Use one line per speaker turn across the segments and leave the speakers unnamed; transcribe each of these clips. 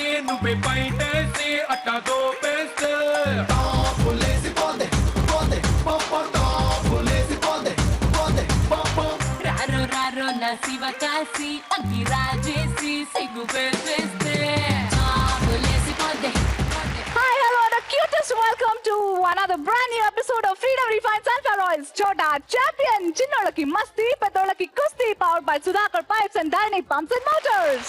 చేసి నువ్వే బయటేసి అట్టా దోపేస్తే టాపులేసి పోతే పోతే పప్ప టాపులేసి పోతే పోతే పప్ప
రారో రారో నా శివ కాసి అగ్గి రాజేసి సిగ్గు పెట్టేస్తే చాపులేసి పోతే.
Hi, hello, the cutest welcome to another brand new episode of Freedom Refined Sunflower Oils. Chota Champion, చిన్నోళ్ళకి మస్తీ, పెద్దోళ్ళకి కుస్తీ, powered by Sudhakar Pipes and Dynamic Pumps and Motors.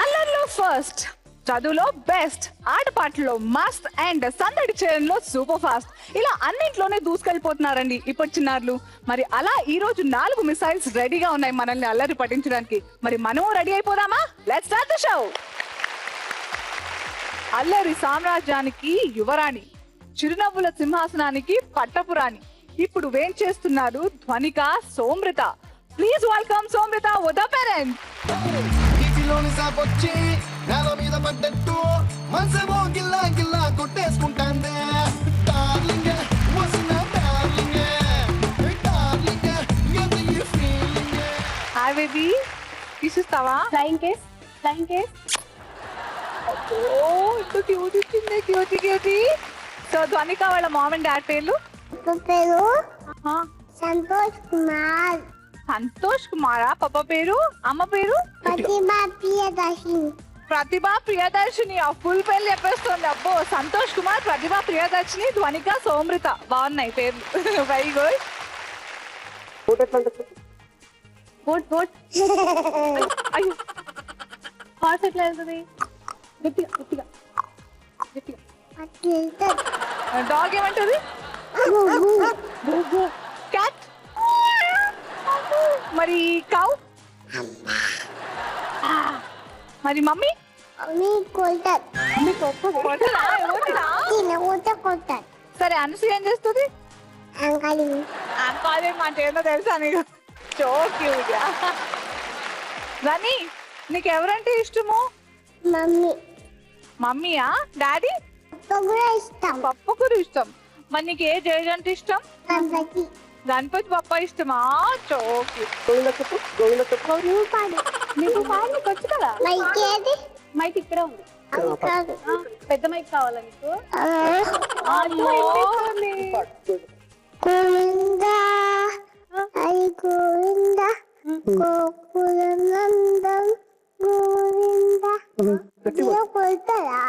అల్లర్లో ఫస్ట్, చదువులో బెస్ట్, ఆటపాటలో మస్త్ అండ్ సందడి చేయడంలో సూపర్ ఫాస్ట్, ఇలా అన్నింట్లోనే దూసుకెళ్ళిపోతున్నారండి ఇప్పటి చిన్నారులు. మరి అలా ఈ రోజు 4 మిసైల్స్ రెడీగా ఉన్నాయి మనల్ని అల్లరి పట్టించడానికి. మరి మనము రెడీ అయిపోదామా? Let's start the show. అల్లరి సామ్రాజ్యానికి యువరాణి, చిరునవ్వుల సింహాసనానికి పట్టపురాణి. ఇప్పుడు వేం చేస్తున్నారు Dhvanika Somrita. Please welcome Somrita with the parents.
నీటిలోని సాపొచ్చి నేల మీద పడ్డట్టు మనసేమో గిల్లా గిల్లా కొట్టేసుకుంటాందే డార్లింగ్ వస్తున్న డార్లింగ్ డార్లింగ్ ఎంత ఈ ఫీలింగ్.
హాయ్ బేబీ, తీసిస్తావా?
ఫ్లయింగ్ కేస్
ఓ ఇంత క్యూట్ ఇచ్చింది, క్యూటీ క్యూటీ. సో ధ్వనిక వాళ్ళ మామ్ అండ్ డాడ్ పేర్లు?
పేరు
ఆ,
సంతోష్ కుమార్,
సంతోష్ కుమారా? పాప పేరు? అమ్మ పేరు?
ప్రతిభా ప్రియదర్శిని.
ప్రతిభా ప్రియదర్శిని. ఆ ఫుల్ పేర్లు చెప్పేస్తుంది. అబ్బో, సంతోష్ కుమార్, ప్రతిభా ప్రియదర్శిని, ధ్వనిక సోమ్రిత. బాగున్నాయి పేర్లు. Very good.
బోట్
అయ్యో,
హార్స్ ఎట్లా వెళ్తుంది?
గట్టిగా గట్టిగా గట్టిగా.
అట్లా వెళ్తుంది.
డాగ్ ఏమంటది? క్యాట్. మరి కౌ? మరి మమ్మీ?
మీ కొడతారు,
కొట్టరా? ఎవరినా?
తినకూత కొడతారు.
సరే, అనసూయ ఏం చేస్తుంది?
అంకలి
కాలేం అంటే ఏందో తెలుసా నీకు? So cute. రని, నీకు ఎవరంటే ఇష్టము?
మమ్మీ
మమ్మీయా? డాడీ?
పప్పు కూడా ఇష్టం.
పప్పు కూడా ఇష్టం. మరి నీకు ఏ జేజ్ అంటే ఇష్టం?
గణపతి
గణపతి పప్ప ఇష్టమా? So cute.
నువ్వు పాడు.
నీకు పాడడానికి వచ్చు కదా?
మైక్ ఏది?
మైక్ ఇక్కడ ఉంది.
అది కాదు.
పెద్ద మైక్ కావాలా నీకు?
అమ్మో. గోవిందా హరి గోవిందా గోకులందం గోవిందా. ఇలా కొడతారా?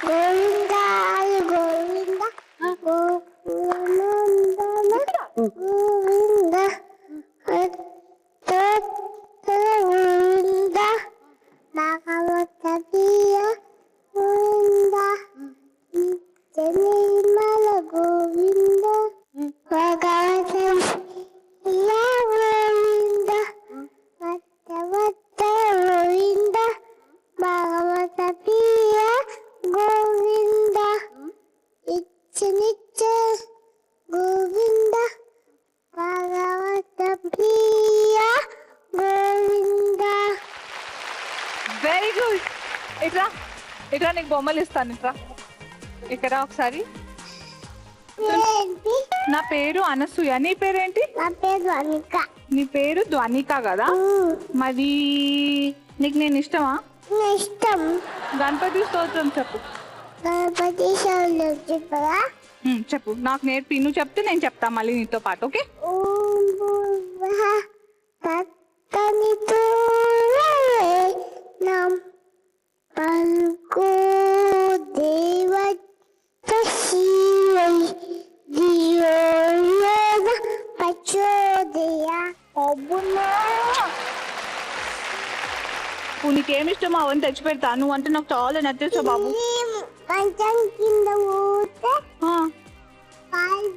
గోవిందా హరి గోవిందా గోకులందం గోవిందా గోవిందా భాగవత ప్రియ గోవిందా జనిమల గోవింద భగవత ప్రియ గోవింద వత్త గోవింద భగవత ప్రియ గోవింద ఇచ్చనిచ్చ గోవింద భగవత ప్రియ గోవింద.
Very good. ఇట్రా ఇట్రా, నీకు బొమ్మలు ఇస్తాను. ఇట్రా ఇక్కడ ఒకసారి.
ఏంటి?
నా పేరు అనసూయ. నీ పేరేంటి?
నా పేరు అనిక.
నీ పేరు ధ్వనిక కదా? మరి నీకు నేను ఇష్టమా?
నా ఇష్టం.
గణపతి స్తోత్రం చెప్పు.
గణపతి శౌర్యం చెప్పరా?
చెప్పు, నాకు నేర్పి. నువ్వు చెప్తే నేను చెప్తా మళ్ళీ నీతో పాటు. ఓకే?
ఓం భూర్భువః తత్సవితుర్వరేణ్యం భర్గో దేవస్య ధియో యో నః ప్రచోదయాత్.
అబ్బున్నా, నీకేమి ఇష్టమో అవన్నీ తెచ్చి పెడతా. నువ్వు అంటే నాకు చాలా నచ్చేస్తావు బాబు.
మంచం కింద ఊతే పాలు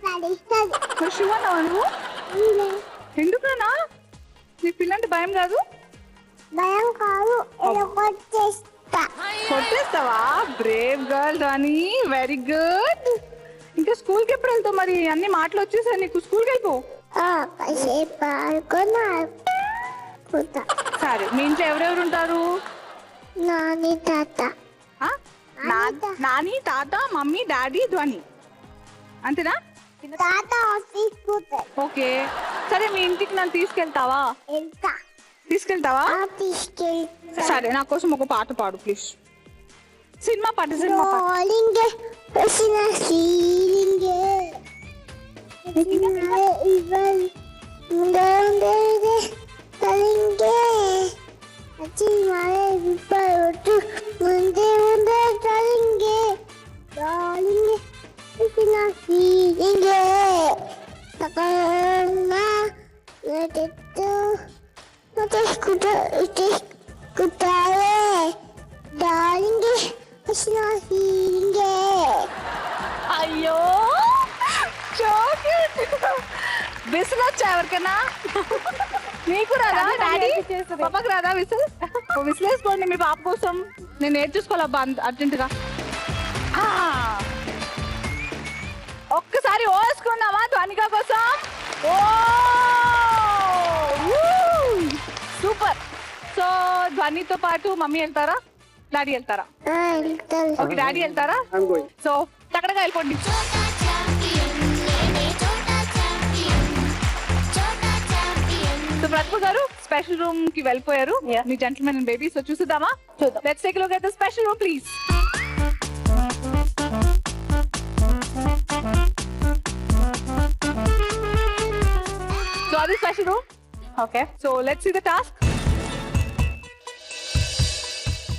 పడిస్తుంది.
శివనా నువ్వు? ఎందుకనా? నీ పిల్లంటే భయం కాదు?
భయం కాదు, ఇలా కొట్టేస్తా.
కొట్టేస్తావా? బ్రేవ్ గర్ల్ రాని. Very good. ఇంకా స్కూల్కి ఎప్పుడు వెళ్తావు? మరి అన్ని మాటలు వచ్చేసాయి నీకు. స్కూల్కి వెళ్ళిపో.
కాసేపు ఆడుకొని ఆడుకుంటా.
సరే, మీ ఇంట్లో ఎవరెవరు ఉంటారు?
నాని తాత.
నాని, తాత, మమ్మీ, డాడీ, ధ్వని. అంతేనా?
తాత ఆఫీస్ పోతాడు
ఓకే సరే మీ ఇంటికి నన్ను తీసుకెళ్తావా
ఎంత
తీసుకెళ్తావా
తీసుకెళ్తా
సరే నా కోసం ఒక పాట పాడు ప్లీజ్ సినిమా పాట సినిమా పాట
రోలింగే వచ్చిన సీలింగే ఇవ్వాలి ముందే కలింగే వచ్చిన విప్పడు ముందే కలింగే రోలింగే వచ్చిన సీలింగే సకలన్నా నెట్టు కుట్టాలే డార్లింగే వచ్చిన సీలింగే
అయ్యో విసిల్ వచ్చా ఎవరికైనా నీకు రాదా డాడీ పాపకి రాదా విసిల్ విసిల్ వేసుకోండి మీ పాప కోసం నేను నేర్చుకోవాలబ్బా అర్జెంటుగా ఒక్కసారి ఓ వేసుకుందామా ధ్వనిక కోసం ఓ సూపర్ సో ధ్వనితో పాటు మమ్మీ వెళ్తారా డాడీ వెళ్తారా ఓకే డాడీ వెళ్తారా సో టక్కడగా వెళ్ళిపోండి సో ప్రతిభ గారు స్పెషల్ రూమ్ కి వెళ్ళిపోయారు మీ జెంటిల్మెన్ అండ్ బేబీ సో చూద్దామా let's take look at the special room please so అది special room okay so let's see the task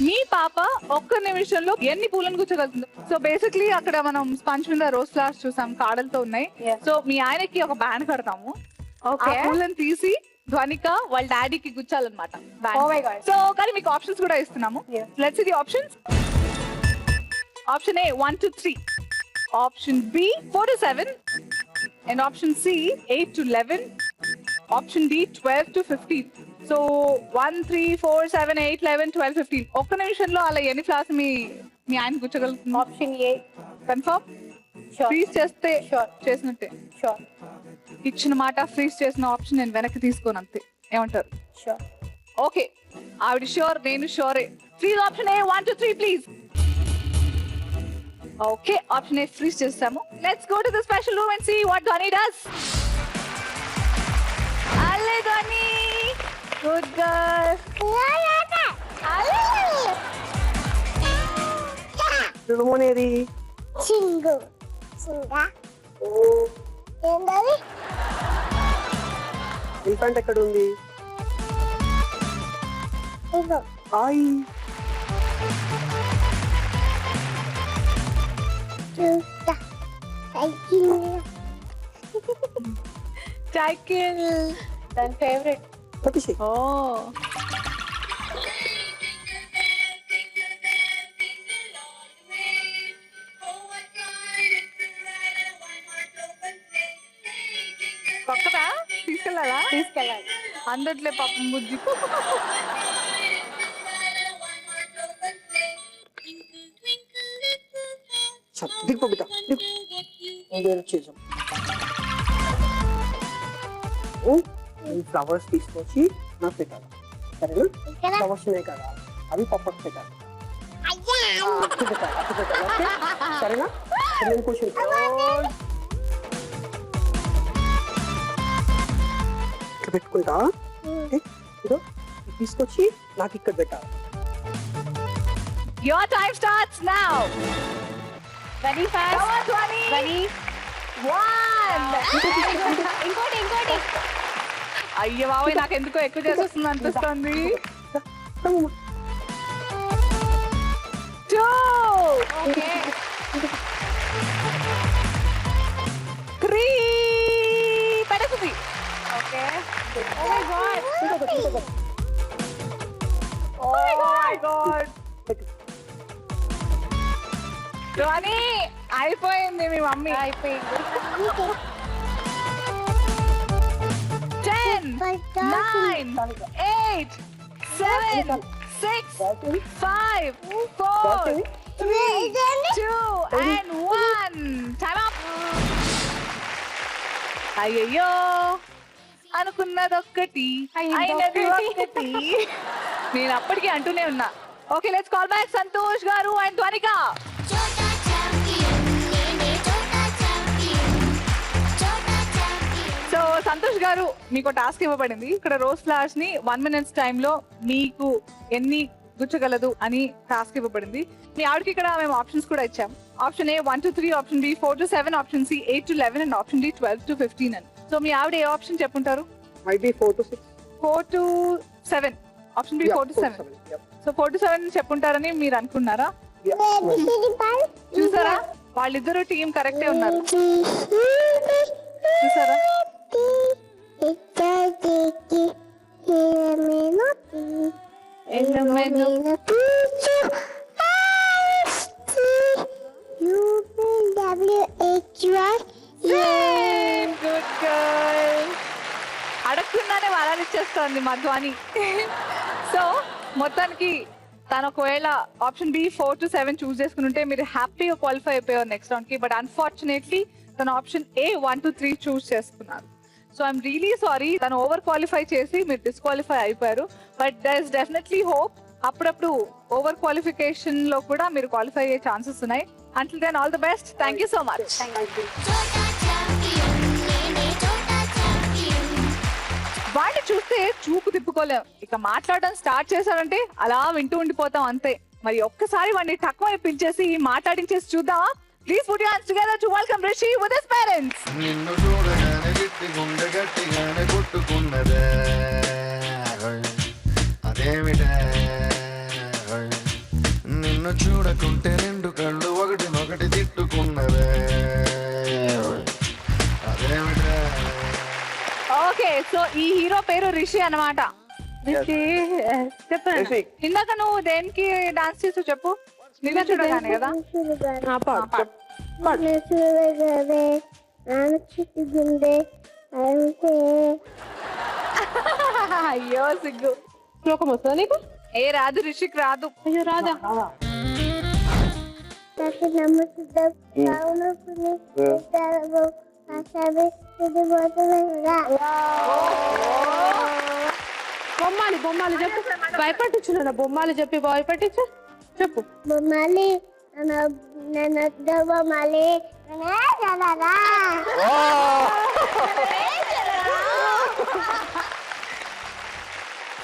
మీ పాప ఒక్క నిమిషంలో ఎన్ని పూలను గుచ్చగలుగుతుంది సో బేసిక్లీ అక్కడ మనం స్పంజ్ మీద రోజ్ ఫ్లవర్స్ చూసాం కాడలతో ఉన్నాయి సో మీ ఆయనకి ఒక బ్యాండ్ కడతాము ఆ పూలను తీసి ధ్వనిక వాళ్ళ డాడీకి గుచ్చాలన్నమాట సో కానీ మీకు ఆప్షన్స్ కూడా ఇస్తున్నాము let's see the options option A 1 to 3 option B 4 to 7 and option C 8 to 11 option D 12 to 15 so 1 3 4 7 8 11 12 15 ఒక్క నిమిషంలో అలా ఎన్ని ఫ్లవర్స్ మీ ఆయన గుచ్చగలుగుతుంది
ఆప్షన్ ఏ
కన్ఫర్మ్ ఫ్రీజ్ చేస్తే చేసినట్టే ఇచ్చిన మాట ఫ్రీజ్ చేసిన ఆప్షన్ నేను వెనక్కి తీసుకోను అంతే ఏమంటారు
షూర్
ఓకే ఆవిడ షూర్ నేను షూరే freeze option A 1 to 3 please okay option A freeze చేస్తాము let's go to the special room and see what Dhvani does అల్లే ధ్వని గుడ్ గర్ల్
రుమోనేది
చింగు చింగా ఏంటది
ఎలిఫెంట్ ఎక్కడ ఉంది
ఇగో
ఆయ్
చూస్తా సైకిల్
సైకిల్
దాని ఫేవరెట్ పపిషి
ఓ పక్కదా తీసుకెళ్ళాలి అందట్లే పాపం బుజ్జి
దిగు పబిత దిగు ఇంకేదో చేసాం ఈ ఫ్లవర్స్ తీసుకొచ్చి నాకు పెట్టాలి సరేనా ఫ్లవర్స్ ఉన్నాయి కదా అవి పప్పకి పెట్టాలి అట్టు పెట్టాలి ఓకే సరేనా నేను క్వశ్చన్ ఇక్కడ పెట్టుకుంటా ఓకే ఇదో తీసుకొచ్చి నాకు ఇక్కడ పెట్టాలి
Your time starts now.
Very fast
Come on, ధ్వని.
వెరీ
1.
ఇంకోటి
అయ్యో బాబాయ్ నాకు ఎందుకో ఎక్కువ చేసేస్తుంది అనిపిస్తుంది 2
ఓకే
3 పడుతుంది okay
oh my god
oh my god ధ్వని అయిపోయింది మీ మమ్మీ
అయిపోయింది
10 9 8 7 6 5 4 3 2 and 1 time up అయ్యయ్యో అనుకున్నదొక్కటి అయినది ఒక్కటి నేను అప్పటికి అంటూనే ఉన్నా okay let's call back Santosh గారు అండ్ ధ్వనిక
छोटा चैंपियन छोटा चैंपियन
సో సంతోష్ గారు మీకు టాస్క్ ఇవ్వబడింది. ఇక్కడ రోజ్ ఫ్లవర్స్ ని 1 minute టైమ్ లో మీకు ఎన్ని గుచ్చగలదు అని టాస్క్ ఇవ్వబడింది. మీ ఆవిడకి ఇక్కడ మేము ఆప్షన్స్ కూడా ఇచ్చాం. Option A 1 to 3, option B 4 to 7, option C 8 to 11 and option D 12 to 15 అని. సో మీ ఆవిడ ఏ ఆప్షన్ చెప్పుంటారు?
Might be 4 to 6.
4 to 7. Option B 4 to 7. సో 4 to 7 చెప్పుంటారని మీరు అనుకున్నారా? చూసారా, వాళ్ళిద్దరు టీం కరెక్టే ఉన్నారు. చూసారా, గుడ్ గర్ల్. అడగకుండానే వరాలు ఇచ్చేస్తోంది మా ధ్వని. సో మొత్తానికి తను ఒకవేళ ఆప్షన్ బి 4 to 7 చూస్ చేసుకుని ఉంటే మీరు హ్యాపీగా క్వాలిఫై అయిపోయారు నెక్స్ట్ రౌండ్ కి. బట్ అన్ఫార్చునేట్లీ తను ఆప్షన్ ఏ 1 to 3 చూస్ చేసుకున్నారు. సో ఐఎమ్ రియలీ సారీ, తను ఓవర్ క్వాలిఫై చేసి మీరు డిస్క్వాలిఫై అయిపోయారు. But there is definitely hope. అప్పుడప్పుడు ఓవర్ క్వాలిఫికేషన్ లో కూడా మీరు క్వాలిఫై అయ్యే ఛాన్సెస్ ఉన్నాయి. Until then all the best. Thank you so much. వాడిని చూస్తే చూపు తిప్పుకోలేం, ఇక మాట్లాడడం స్టార్ట్ చేశాడంటే అలా వింటూ ఉండిపోతాం అంతే. మరి ఒక్కసారి వాడిని తక్కువ పిలిచేసి మాట్లాడించేసి చూద్దామా? Please put your hands together to welcome Rishi with his parents.
నిన్ను చూడగానే గిట్టి గుండె గట్టిగానే కొట్టుకున్నదే, అదేమిటే నిన్ను చూడకుంటే రెండు కళ్ళు ఒకటినొకటి తిట్టుకున్నదే, అదేమిటే.
ఓకే, సో ఈ హీరో పేరు రిషి అన్నమాట. రిషి చెప్పండి, ఇందాక నువ్వు దేనికి డాన్స్ చేసావు చెప్పు? నిన్ను చూడగానే కదా. అయ్యో సిగ్గు.
శ్లోకం వస్తుందా నీకు?
ఏ రాదు, రిషికి రాదు.
అయ్యో రాదా? బొమ్మాలి బొమ్మాలి చెప్పు, భయపట్టించు. నన్ను బొమ్మాలి చెప్పి భయపట్టించు చెప్పు.
బొమ్మాలి నన్ను బొమ్మాలి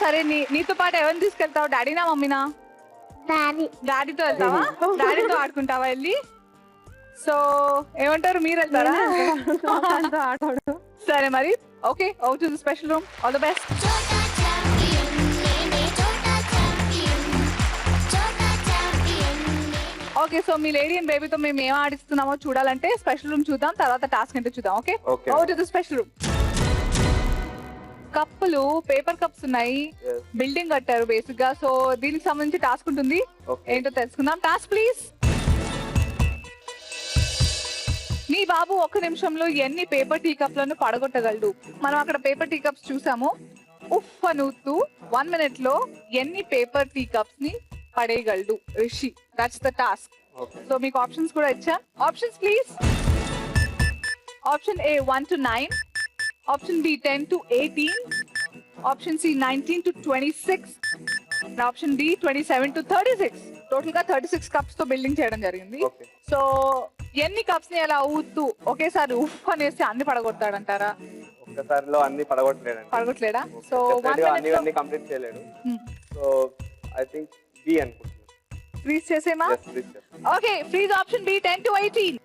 సరే, నీతో పాటు ఎవరిని తీసుకెళ్తావు? డాడీనా మమ్మీనా? డాడీతో వెళ్తావా? డాడీతో ఆడుకుంటావా వెళ్ళి? సో ఏమంటారు, మీరు వెళ్తారా? సరే మరి, okay, over to the special room. All the best. Okay, so మీ లేడీ అండ్ బేబీతో మేము ఏం ఆడిస్తున్నామో చూడాలంటే స్పెషల్ రూమ్ చూద్దాం, తర్వాత టాస్క్ ఏంటో చూద్దాం. Okay, over to the special room. కప్పులు, పేపర్ కప్స్ ఉన్నాయి. బిల్డింగ్ కట్టారు బేసిక్ గా. సో దీనికి సంబంధించి టాస్క్ ఉంటుంది, ఏంటో తెలుసుకుందాం. Task please. మీ బాబు 1 నిమిషంలో ఎన్ని పేపర్ టీ కప్లను పడగొట్టగలడు? మనం అక్కడ పేపర్ టీ కప్స్ చూసాము. ఉఫ్ అనూతూ 1 minute లో ఎన్ని పేపర్ టీ కప్స్ ని పడేయగలడు Rishi? That's the task. So మీకు ఆప్షన్స్ కూడా ఇచ్చా. Options please. Option A 1 to 9, option B 10 to 18, option C 19 to 26, option D 27 to 36. Total గా 36 కప్స్ తో బిల్డింగ్ చేయడం జరిగింది. సో ఎన్ని కప్స్ ని అలా ఊతూ ఒకేసారి ఉఫ్ అనేసి అన్ని పడగొడతాడంటారా?
ఒక్కసారిలో అన్ని
పడగొట్టలేడా? సో
అన్ని కంప్లీట్ చేయలేడు. సో ఐ థింక్ బి అనుకుంటున్నాను.
ఫ్రీజ్ చేసేమా? Okay, freeze option B 10 to 18.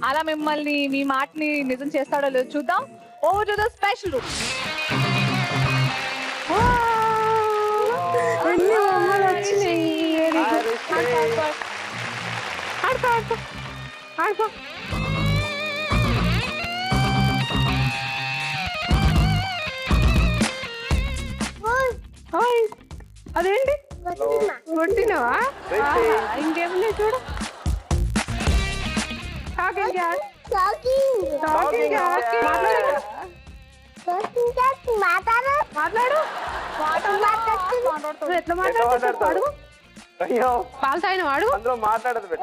అలా మిమ్మల్ని మీ మాటని నిజం చేస్తాడో లేదో చూద్దాం. Over to the special room. అదేంటి కొట్టినవా? ఇంకేమన్నా చూడు.
ఎట్లా మాట్లాడుతాడు? పాలు తాగిన వాడు
అందులో మాట్లాడదు బిడ్డ.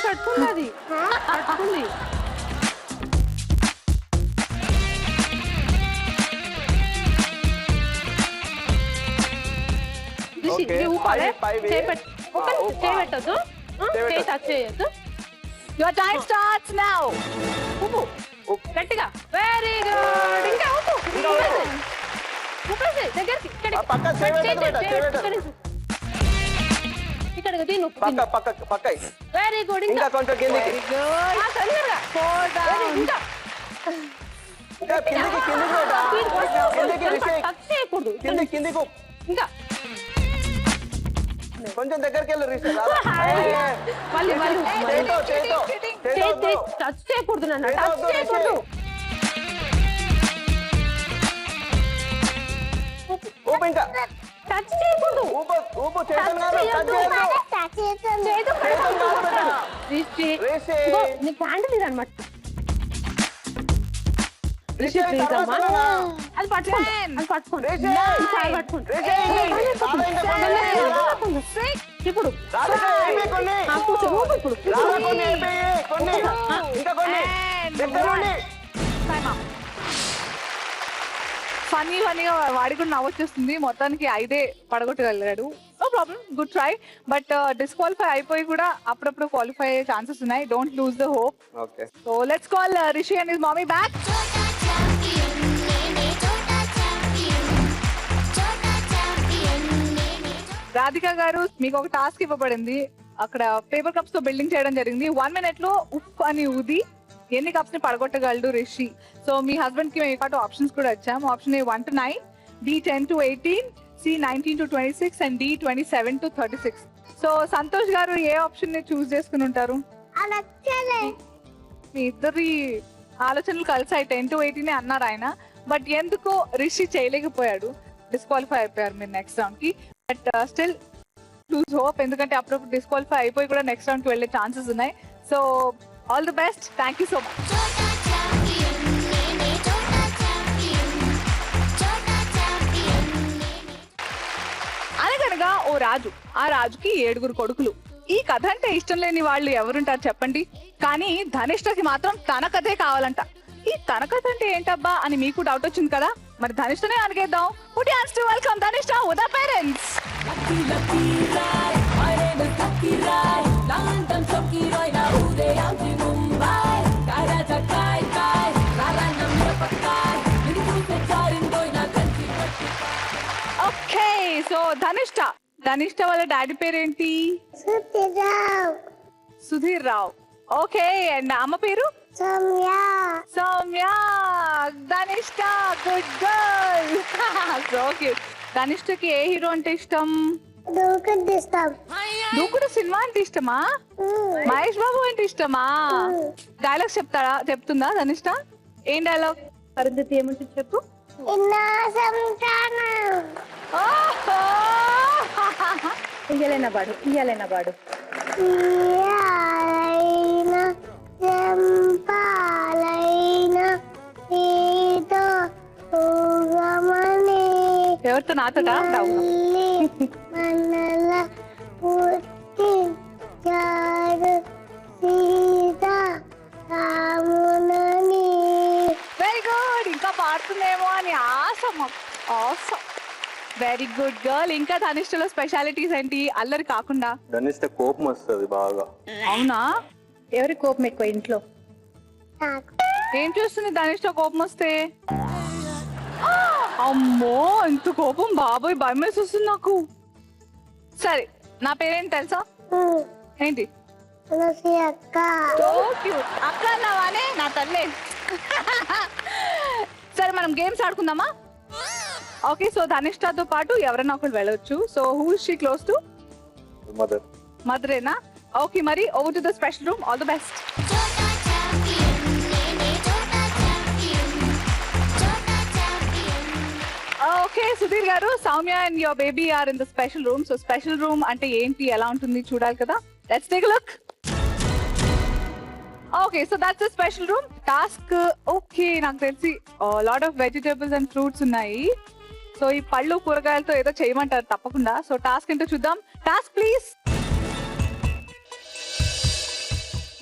కట్టుకున్నది కట్టుకుంది. చేయబెట్టద్దు, చేయి టచ్ చేయొద్దు.
Your time starts now. ఉప్పు గట్టిగా. Very good. ఇంకా ఉప్పు. ఉప్పేసి దగ్గరికి.
పక్క
ఇక్కడ దీని
పక్క పక్క పక్క
వెరీ గుడ్.
ఇంకా కొంచెం కిందికి
వెరీ గుడ్. తొందరగా. Four down. ఇంకా
ఇంకా కిందికి కిందికి రిషి
టచ్ చేయకూడదు.
కిందికి
ఇంకా
కొంచెం దగ్గరికి వెళ్ళు రిషి
మళ్ళీ
చేతో
టచ్ చేయకూడదు నాన్న. టచ్ చేయకూడదు.
ఊపు ఇంకా
టచ్ చేయకూడదు.
ఊపు చేతులు కాదు టచ్ చేయొద్దు రిషి
నీ క్యాండిల్ ఇది అనమాట.
రిషి ప్లీజ్ అమ్మా
అది పట్టుకోండి. ఇప్పుడు ఫనీగా వాడి కూడా నవ్వొచ్చేస్తుంది. మొత్తానికి 5 పడగొట్టగలిగాడు. No problem, good try. But disqualify అయిపోయి కూడా అప్పుడప్పుడు క్వాలిఫై అయ్యే ఛాన్సెస్ ఉన్నాయి. Don't lose the hope.
Okay,
so let's call Rishi and his mommy back. Radhika గారు, మీకు ఒక టాస్క్ ఇవ్వబడింది. అక్కడ పేపర్ కప్స్ తో బిల్డింగ్ చేయడం జరిగింది. 1 minute లో ఉఫ్ అని ఊది ఎన్ని కప్స్ ని పడగొట్టగలడు రిషి. సో మీ హస్బెండ్ కి మేము పాటు ఆప్షన్స్ కూడా ఇచ్చాము. Option A 1 to 9, B 10 to 18, C 19 to 26 and D 27 to 36. So Santosh గారు ఏ ఆప్షన్ ని చూస్ చేసుకుని ఉంటారు? మీ ఇద్దరి ఆలోచనలు కలిసాయి. 10 to 18 అన్నారు ఆయన. బట్ ఎందుకో రిషి చేయలేకపోయాడు. డిస్క్వాలిఫై అయిపోయారు మీరు నెక్స్ట్ రౌండ్ కి. బట్ స్టిల్ లూజ్ హోప్, ఎందుకంటే అప్పుడప్పుడు డిస్క్వాలిఫై అయిపోయి కూడా నెక్స్ట్ రౌండ్ కి వెళ్ళే ఛాన్సెస్ ఉన్నాయి. So all the best. Thank you so much. అనగనగా ఓ రాజు, ఆ రాజుకి 7 కొడుకులు. ఈ కథ అంటే ఇష్టం లేని వాళ్ళు ఎవరుంటారు చెప్పండి. కానీ ధనిష్ఠకి మాత్రం తన కథే కావాలంట. ఈ తన కథ అంటే ఏంటబ్బా అని మీకు డౌట్ వచ్చింది కదా. మరి ధనిష్ఠనే అడిగేద్దాం. Put your hands to welcome Dhanishtha with her parents. Okay, so Dhanishta వాళ్ళ డాడీ పేరేంటి? సుధీర్ రావు. ఓకే, అండ్ అమ్మ పేరు? Soumya. Dhanishtha, good girl. So cute. ధనిష్ఠకి ఏ హీరో అంటే ఇష్టం? దూకుడు సినిమా అంటే ఇష్టమా? మహేష్ బాబు అంటే ఇష్టమా? డైలాగ్స్ చెప్తుందా ధనిష్ఠ? ఏం డైలాగ్? అరుంధతి ఏమంటుంది చెప్పు. ఇయ్యలేనా పాడు. ఎవరితో? నాతోటా? Very good. ఇంకా పాడుతుందేమో అని ఆశ. Very good girl. ఇంకా ధనిష్ఠలో స్పెషాలిటీస్ ఏంటి అల్లరి కాకుండా?
ధనిష్ఠ కోపం వస్తుంది బాగా.
అవునా?
ఎవరి కోపం ఎక్కువ ఇంట్లో?
ఏం చూస్తుంది ధనిష్ఠ కోపం వస్తే? అమ్మో, ఇంత కోపం బాబోయ్, భయం వేసి వస్తుంది నాకు. సరే, నా పేరేంటి తెలుసా? ఏంటి? అక్క అన్నావానే నా తల్లే. సరే, మనం గేమ్స్ ఆడుకుందామా? ఓకే, సో ధనిష్ఠతో పాటు ఎవరైనా ఒకరు వెళ్ళొచ్చు. So who is she close to? మదరేనా? ఓకే, మరి over to the special room. All the best. Okay Sudheer గారు, Soumya and your baby are in the special room. So special room అంటే ఏంటి, ఎలా ఉంటుంది చూడాలి కదా. Let's take a look. Okay, so that's the special room. Task okay, నాకు తెలిసి lot of vegetables and fruits ఉన్నాయి. సో ఈ పళ్ళు కూరగాయలతో ఏదో చేయమంటారు తప్పకుండా. సో టాస్క్ ఏంటో చూద్దాం. Task please.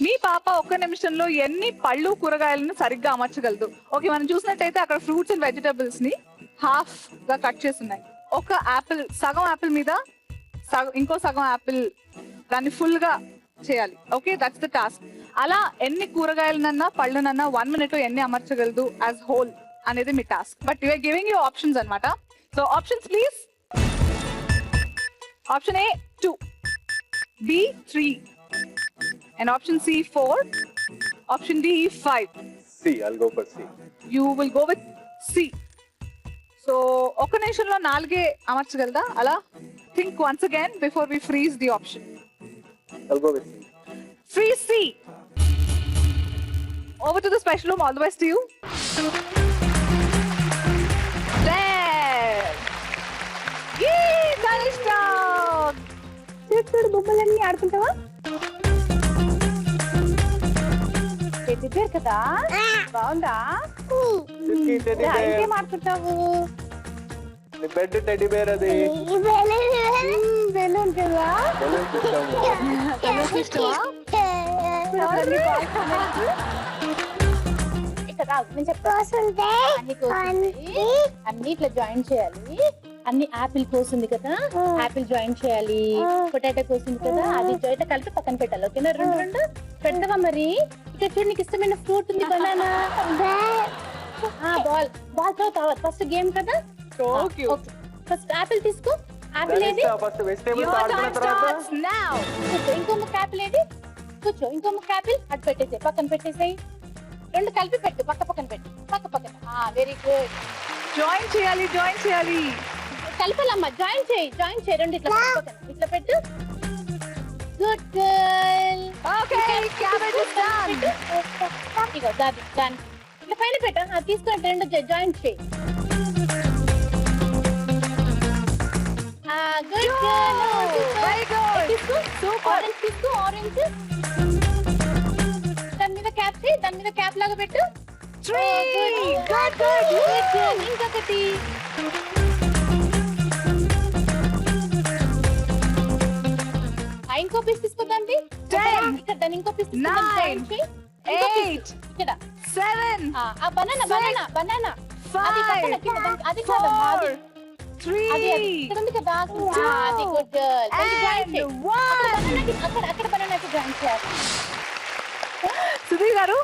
మీ పాప 1 నిమిషంలో ఎన్ని పళ్ళు కూరగాయలను సరిగ్గా అమర్చగలదు? ఓకే, మనం చూసినట్టయితే అక్కడ ఫ్రూట్స్ అండ్ వెజిటేబుల్స్ ని హాఫ్ గా కట్ చేసి ఉన్నాయి. ఒక యాపిల్, సగం యాపిల్ మీద ఇంకో సగం యాపిల్, దాన్ని ఫుల్ గా చేయాలి. Okay, that's the task. అలా ఎన్ని కూరగాయలనన్నా పళ్ళనన్నా 1 minute లో ఎన్ని అమర్చగలదు యాజ్ హోల్ అనేది మీ task. But you're giving you options అన్నమాట. So options please. Option A 2, B 3, and option C 4, option D 5.
C, I'll go for C.
You will go with C. So ఒక్క నిమిషంలో 4 అమర్చగలదా అలా? Think once again before we freeze the option.
I'll go with C.
Freeze C. Over to the special room. All the best to you. There. Yay, Tanishka.
చూడు బొమ్మలన్నీ ఆడుకుంటావా? Teddy కదా బాగుందా?
Chutki teddy bear.
ఇంకేం ఆడుకుంటావు?
నీ bed teddy bear అది.
Balloon కదా?
Balloon చూస్తాము.
ఇక్కడ రా, నేను చెప్తా. అన్ని కోసింది, అన్ని ఇట్లా జాయిన్ చేయాలి. అన్ని యాపిల్ కోసింది కదా, యాపిల్ జాయిన్ చేయాలి. పొటాటో కోసింది కదా, అది జాయిన్ కలిపి పక్కన పెట్టాలి. ఓకేనా? రెండు పెడతావా మరి? ఇక్కడ చూడు, నీకు ఇష్టమైన ఫ్రూట్ ఉంది, బనానా. బాల్ తర్వాత ఫస్ట్ గేమ్ కదా.
So cute.
ఫస్ట్ యాపిల్ తీసుకో. యాపిల్ ఏది?
ఫస్ట్ వెజిటేబుల్స్
Your
ఆడుకున్న
time
తర్వాత
starts now.
కూర్చో. ఇంకో ముక్క యాపిల్ ఏది? కూర్చో. ఇంకో ముక్క యాపిల్ అటు పెట్టేసేయి, పక్కన పెట్టేసేయి. రెండు కలిపి పెట్టు, పక్కన పెట్టు, పక్కన. Very good.
Join చేయాలి.
కలపాలమ్మా, జాయిన్ చేయి. రెండు ఇట్లా ఇట్లా పెట్టు. Good girl.
Okay, cabbage is done.
ఇగో దాది డన్. ఇట్లా పైన పెట్టు. తీసుకొని రెండు జాయిన్ చేయి. Good girl.
Very good.
తీసుకో.
Super.
ఆరెంజ్ తీసుకో. ఆరెంజ్ దాని మీద క్యాప్ చేయి. దాని మీద క్యాప్ లాగా పెట్టు.
3.
గుడ్. ఇంకొకటి. ఇంకో పీస్ తీసుకోదండి.
10,
ఇక్కడ దాని ఇంకో పీస్
9, 8,
ఇక్కడ
7,
ఆ బనానా.
5,
అది కాదమ్మా,
4, 3,
ఇక్కడ ఉంది కదా. అది గుడ్ గర్ల్.
and 1.
అక్కడ బనానాకి జాయిన్ చేయాలి.
సుధీర్ గారు,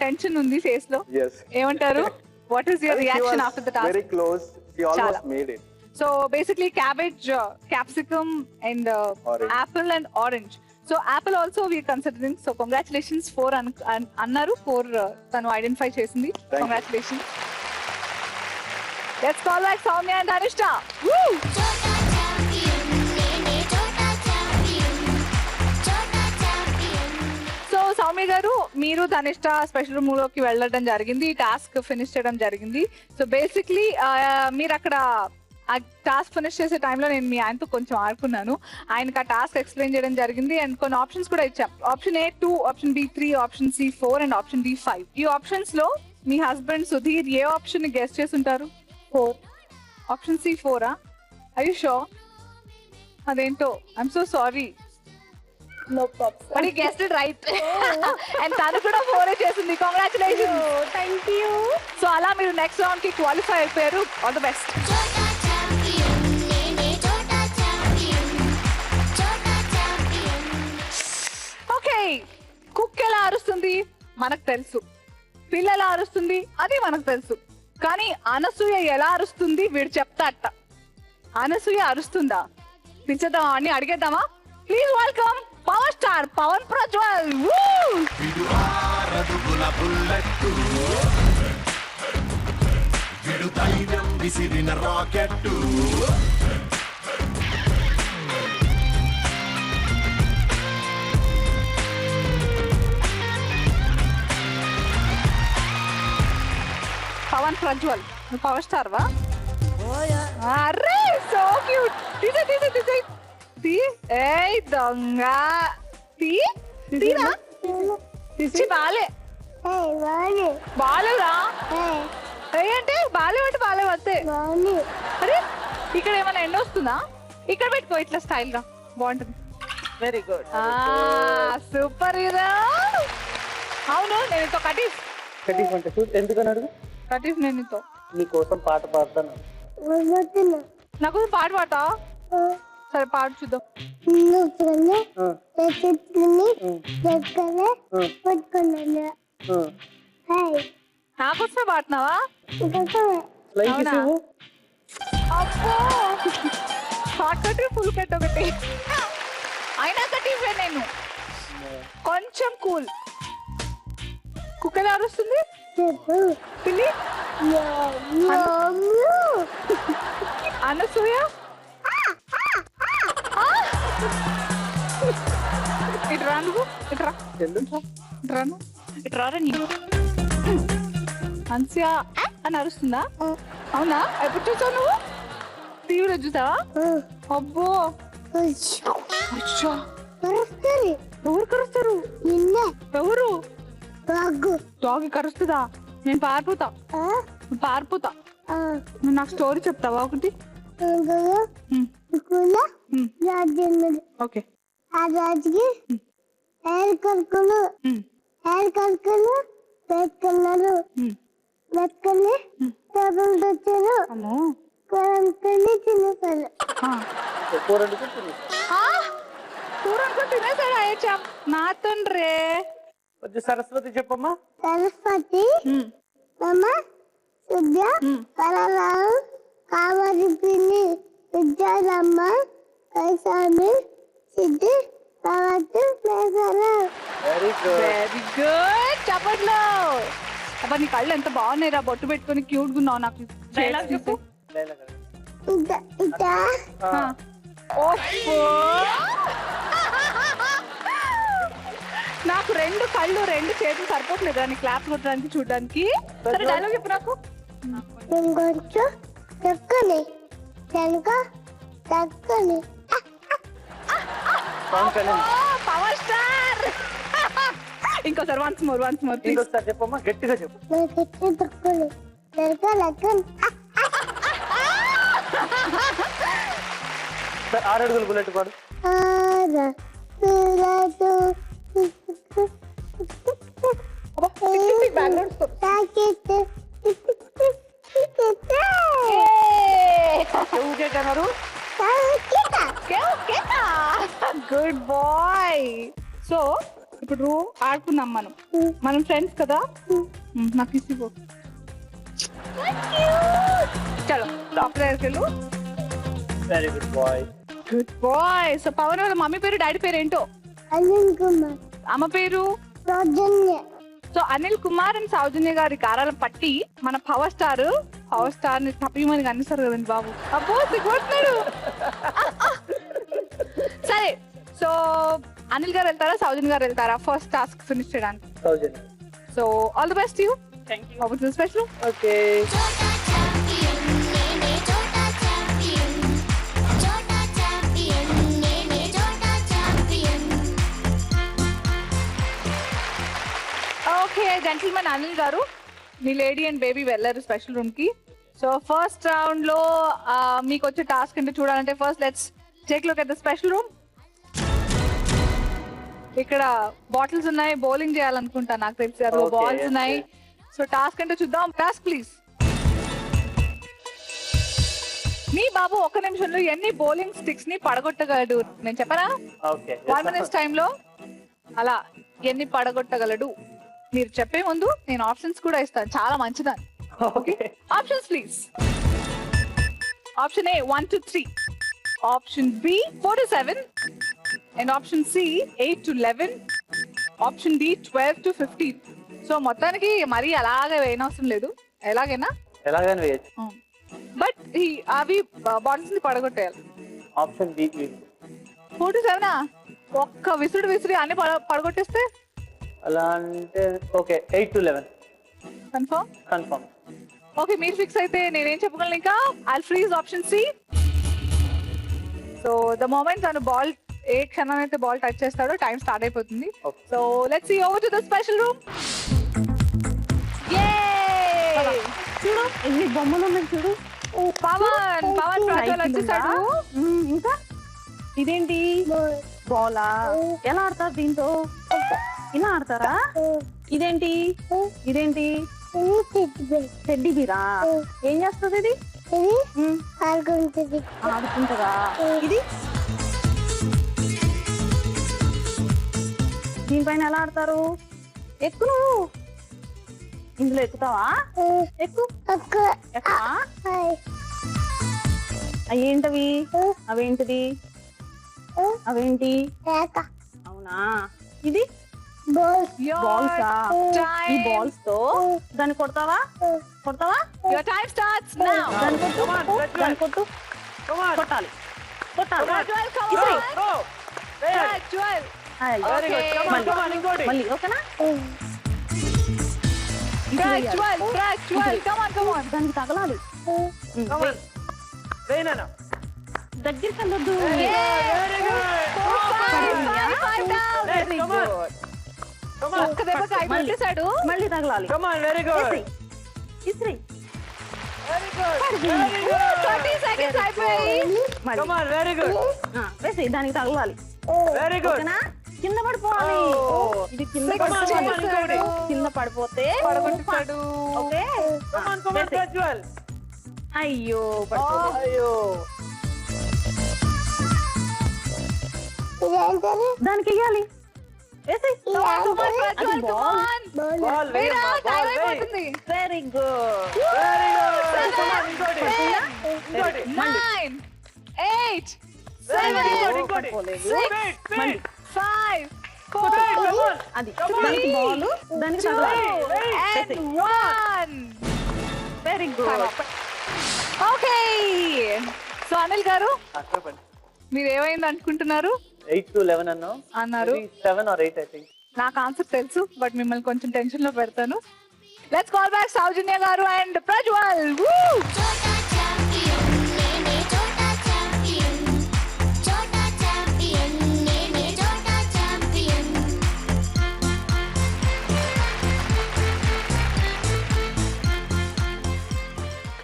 టెన్షన్ ఉంది ఫేస్ లో.
yes.
ఏమంటారు? What is your reaction after the
Very
task?
close. She almost
Chala.
made it.
So basically cabbage, capsicum and
Orange.
apple and orange. So apple also we are considering. So congratulations for Annaru for tanu identify chesindi.
you.
Congratulations. Let's call back Soumya and Tanishta. Woo! So Soumya గారు, మీరు తనిష్ట special room లోకి వెళ్ళడం జరిగింది, task finish చేయడం జరిగింది. So basically మీరు అక్కడ ఆ టాస్క్ ఫినిష్ చేసే టైంలో నేను మీ ఆయనతో కొంచెం ఆడుకున్నాను. ఆయనకు ఆ టాస్క్ ఎక్స్ప్లెయిన్ చేయడం జరిగింది అండ్ కొన్ని ఆప్షన్స్ కూడా ఇచ్చాం. Option A 2, option B 3, option C 4 and option D 5. ఈ ఆప్షన్స్ లో మీ హస్బెండ్ సుధీర్ ఏ ఆప్షన్ ని గెస్ట్ చేసి ఉంటారు?
4.
ఆప్షన్ సి 4ఆ? I you sure? అదేంటో, I'm so sorry.
No problem.
But he guessed it right. And tanu kuda 4 చేసింది. Congratulations.
Thank you.
So అలా మీరు నెక్స్ట్ రౌండ్ కి క్వాలిఫై అయిపోయారు. All the best. Okay, cook ఎలా అరుస్తుంది మనకు తెలుసు, పిల్ల ఎలా అరుస్తుంది అది మనకు తెలుసు. కానీ అనసూయ ఎలా అరుస్తుంది వీడు చెప్తాట. అనసూయ అరుస్తుందా? పిలిచేద్దామా అని అడిగేద్దామా? Please welcome power star Pawan Prajwal.
విడు ఆరదుగుల బుల్లెట్టు విడు ధైర్యం విసిరిన రాకెట్టు
పవన్ ప్రజ్వల్, నువ్వు పవర్ స్టార్ వా? అరే సో క్యూట్. తీ ఏయ్ దొంగ, తీరా బాలే బాలేదా? ఏంటి బాలేవంటే బాలేవు అంతే. అరే ఇక్కడ ఏమైనా ఎండ వస్తుందా? ఇక్కడ పెట్టుకో ఇట్లా స్టైల్ గా బాగుంటుంది.
Very good.
Super hero. అవును, నేను ఇంతో కటీఫ్
అంటే చూడు ఎందుకని అడుగు.
కటీఫ్ నేను ఇంతో
నీ కోసం పాట పాడతాను.
నాకు పాట పాడతా? సరే పాడు చూద్దాం.
నువ్వుని చెట్టుని చెక్కలే పట్టుకున్నాను. హాయ్
నాకోసమే పాడుతున్నావా?
ఫ్లైంగ్ కిస్ ఇవ్వు.
అబ్బో షార్ట్ కట్ ఫుల్ కట్ ఒకటి అయినా కట్ ఇవ్వే నేను. కొంచెం కూల్. కుక్క ఎలా అరుస్తుంది?
చెప్పు.
పిల్లి అనసూయ ఇట్రా నువ్వు ఇట్రా
ఎందుకు?
ఇట్రాను ఇట్రారా నీ అన్సియా అని అరుస్తుందా? అవునా? ఎప్పుడు చూసావు నువ్వు? టీవీలో చూసావా? అబ్బో అచ్చా.
కరుస్తుంది.
ఎవరు కరుస్తారు?
నిన్నే
ఎవరు?
బాగు.
డాగ్ కరుస్తుందా? నేను పారిపోతా. పారిపోతా. నువ్వు నాకు స్టోరీ చెప్తావా ఒకటి?
రాజ్యం.
ఓకే.
ఆ రాజుకి ఏడు కొడుకులు. ఏడు కొడుకులు లెక్కలు లెక్కలు టేబుల్ వచ్చారు.
అమ్మో
కొరంతని తినేసారు.
కూరనుకో తినేసాడు అయ్యా. నా తండ్రి.
కొంచెం సరస్వతి చెప్పమ్మా.
సరస్వతి అమ్మ సుద్య కళరావు కామరి పిన్ని విద్యారమ్మ కైసామి సిద్ధి తర్వాత
వెరీ గుడ్.
Very good. చప్పట్లో. అబ్బా నీ కళ్ళు ఎంత బాగున్నాయి రా, బొట్టు పెట్టుకుని క్యూట్ గా ఉన్నావు. నాకు డైలాగ్ చెప్పు.
ఇట
నాకు రెండు కళ్ళు రెండు చేతులు సరిపోట్లేదు అని క్లాప్స్ కొట్టడానికి చూడడానికి. సరే డైలాగ్ చెప్పు నాకు.
ఇంకొంచెం తక్కువని వెనుక తక్కువని
పవర్ స్టార్. ఇంకోసారి వన్స్ మోర్
ఇంకొకసారి చెప్పమ్మా, గట్టిగా చెప్పు.
నాకు తక్కువని వెనుక లెక్కని
6 అడుగులు బుల్లెట్ పాడు.
Good boy. సో ఇప్పుడు ఆడుకున్నాం మనం ఫ్రెండ్స్ కదా. నాకు ఇసిపో. చలో డాక్టర్ దగ్గరికి వెళ్ళు.
Very good boy.
Good boy. So Pavan వాళ్ళ మమ్మీ పేరు డాడీ పేరు ఏంటో?
అనిల్ కుమార్.
అమ్మ పేరు
సౌజన్య.
సో అనిల్ కుమార్ అండ్ సౌజన్య గారి గారాల పట్టి మన పవర్ స్టార్ ని తప్పమని కనిస్తారు కదండి బాబు. అబ్బో సిగ్గుపడుతున్నాడు. సరే సో అనిల్ గారు వెళ్తారా సౌజన్య గారు వెళ్తారా ఫస్ట్ టాస్క్ ఫినిష్ చేయడానికి?
Soujanya.
So all the best you.
Thank you.
Over to the special.
Okay.
Okay gentleman Anil గారు, మీ లేడీ అండ్ బేబీ వెళ్ళారు స్పెషల్ రూమ్ కి. సో ఫస్ట్ రౌండ్ లో మీకు వచ్చే టాస్క్ ఏంటో చూడాలంటే first let's take look at the special room. ఇక్కడ బాటిల్స్ ఉన్నాయి, బౌలింగ్ చేయాలనుకుంటా నాకు తెలిసి. అది బాల్స్ ఉన్నాయి. సో టాస్క్ ఏంటో చూద్దాం. Task please. మీ బాబు ఒక్క నిమిషంలో ఎన్ని బౌలింగ్ స్టిక్స్ ని పడగొట్టగలడు? నేను చెప్పనా? 1 minute టైమ్ లో అలా ఎన్ని పడగొట్టగలడు? మీరు చెప్పే ముందు నేను ఆప్షన్స్ కూడా ఇస్తాను, చాలా మంచిదాన్ని.
Okay.
Options please. Option A 1 to 3, option B 4 to 7, and option C 8 to 11, option D 12 to 15. So మొత్తానికి మరీ అలాగే వేయనవసరం లేదు, ఎలాగైనా
వేయచ్చు.
బట్ అవి బాటిల్స్ ని పడగొట్టేయాలి.
Option B
4 to 7. ఒక్క విసిరి అన్ని పడగొట్టేస్తే
అలా అంటే ఓకే 8 to 11
కన్ఫర్మ్. ఓకే మీరు ఫిక్స్ అయితే నేనేం చెప్పగలను ఇంకా? I'll freeze option C. So the moment తను బాల్ ఏ క్షణం అయితే బాల్ టచ్ చేస్తాడో టైం స్టార్ట్ అయిపోతుంది. So let's see over to the special room.
చూడు ఎన్ని బొమ్మలు ఉన్నాయి చూడు.
పవన్ ప్రజ్వల్ వచ్చేసాడు.
ఇంకా ఇదేంటి బాలా? ఎలా ఆడతారు దీంతో? ఇలా ఆడతారా? ఇదేంటి టెడ్డీ బీరా? ఏం చేస్తుంది ఇది?
ఇది ఆడుకుంటుంది.
ఆడుకుంటారా? ఇది దీనిపైన ఎలా ఆడతారు? ఎక్కు నువ్వు ఇందులో ఎక్కుతావా? ఎక్కు ఎక్కవా? అయ్యేంటవి? అవేంటిది? అవేంటి? అవునా? ఇది బాల్సా? ఈ బాల్స్ తో దాన్ని కొడతావా? కొడతావా? దాన్ని కొట్టు, దాన్ని కొట్టు. కొట్టాలి, కొట్టాలి. అయ్యో. మళ్ళీ ఓకేనా? దానికి తగలాలి. దగ్గరికి వెళ్ళొద్దు. మళ్ళీ తగలాలి. ఇస్త్రీ. వేసి దానికి తగలాలి. ఓకేనా? కింద పడిపోవాలి. ఇది కింద పడిపోవాలి. కింద పడిపోతే ఓకే. అయ్యో దానికి వెయ్యాలి. Very good. 9, 8, 7, 6, 5, 4, అది దానికి బాల్ దానికి తగలాలి. 1. Very good. Okay. So Anil గారు మీరు ఏమైంది అనుకుంటున్నారు?
8 to 11 అన్నారు. 7 or 8 I think.
నాకు ఆన్సర్ తెలుసు బట్ మిమ్మల్ని కొంచెం టెన్షన్ లో పెడతాను. లెట్స్ కాల్ బ్యాక్ సౌజన్య గారు అండ్ ప్రజ్వల్.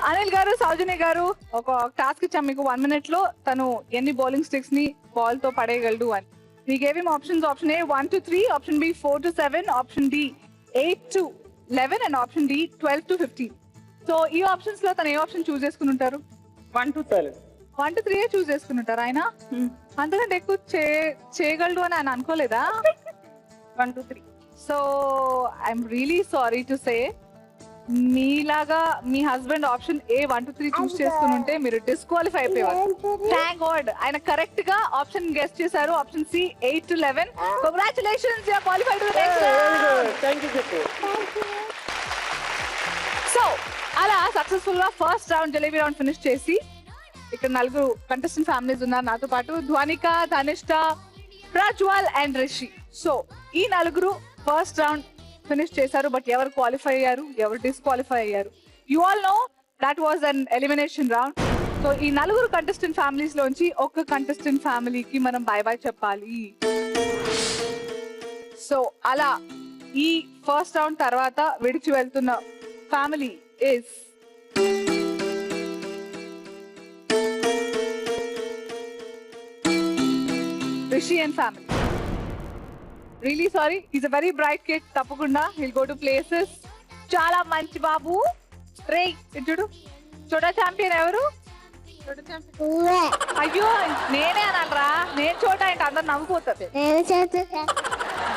అనిల్ గారు, సౌజన్య గారు, ఒక టాస్క్ ఇచ్చాం మీకు 1 minute లో తను ఎన్ని బౌలింగ్ స్టిక్స్ ని బాల్ తో పడేయగలడు అని. We gave him options. Option A 1 to 3, option B 4 to 7, option D 8 to 11 and option D 12 to 15. So ఈ ఆప్షన్స్ లో తను ఏ ఆప్షన్ చూస్ చేసుకుని ఉంటారు?
1 to 3.
1 to 3 చూస్ చేసుకుని ఉంటారు. ఆయన అంతకంటే ఎక్కువ చేయగలడు అని ఆయన అనుకోలేదా? 1 to 3. So I'm really sorry to say, మీలాగా మీ husband option A 1 to 3 choose చేసుకుని ఉంటే మీరు డిస్క్వాలిఫై అయిపోయారు. థ్యాంక్ గాడ్ ఆయన కరెక్ట్ గా ఆప్షన్ గెస్ట్ చేశారు. Option C 8 to 11. Congratulations, you are qualified to the next round.
Thank you చెప్పు.
సో అలా సక్సెస్ఫుల్ గా first round jalebi round finish చేసి ఇక్కడ 4 కంటెస్టెంట్ ఫ్యామిలీస్ ఉన్నారు నాతో పాటు. ధ్వనిక, ధనిష్ట, ప్రజ్వల్ అండ్ రిషి. సో ఈ 4 ఫస్ట్ రౌండ్ ఫినిష్ చేశారు. బట్ ఎవరు క్వాలిఫై అయ్యారు, ఎవరు డిస్క్వాలిఫై అయ్యారు? You all know that was an elimination round. So ఈ 4 కంటెస్టెంట్ ఫ్యామిలీస్ లోంచి ఒక కంటెస్టెంట్ ఫ్యామిలీకి మనం బై బై చెప్పాలి. సో అలా ఈ ఫస్ట్ రౌండ్ తర్వాత విడిచి వెళ్తున్న family is Rishi and family. Really sorry, is a very bright kid. తప్పకుండా he'll go to places. చాలా మంచి బాబు. రే చూడు, చోటా ఛాంపియన్ ఎవరు? అయ్యో నేనే అనాలరా, నేను చోటా అంటే అందరు నవ్వుపోతుంది.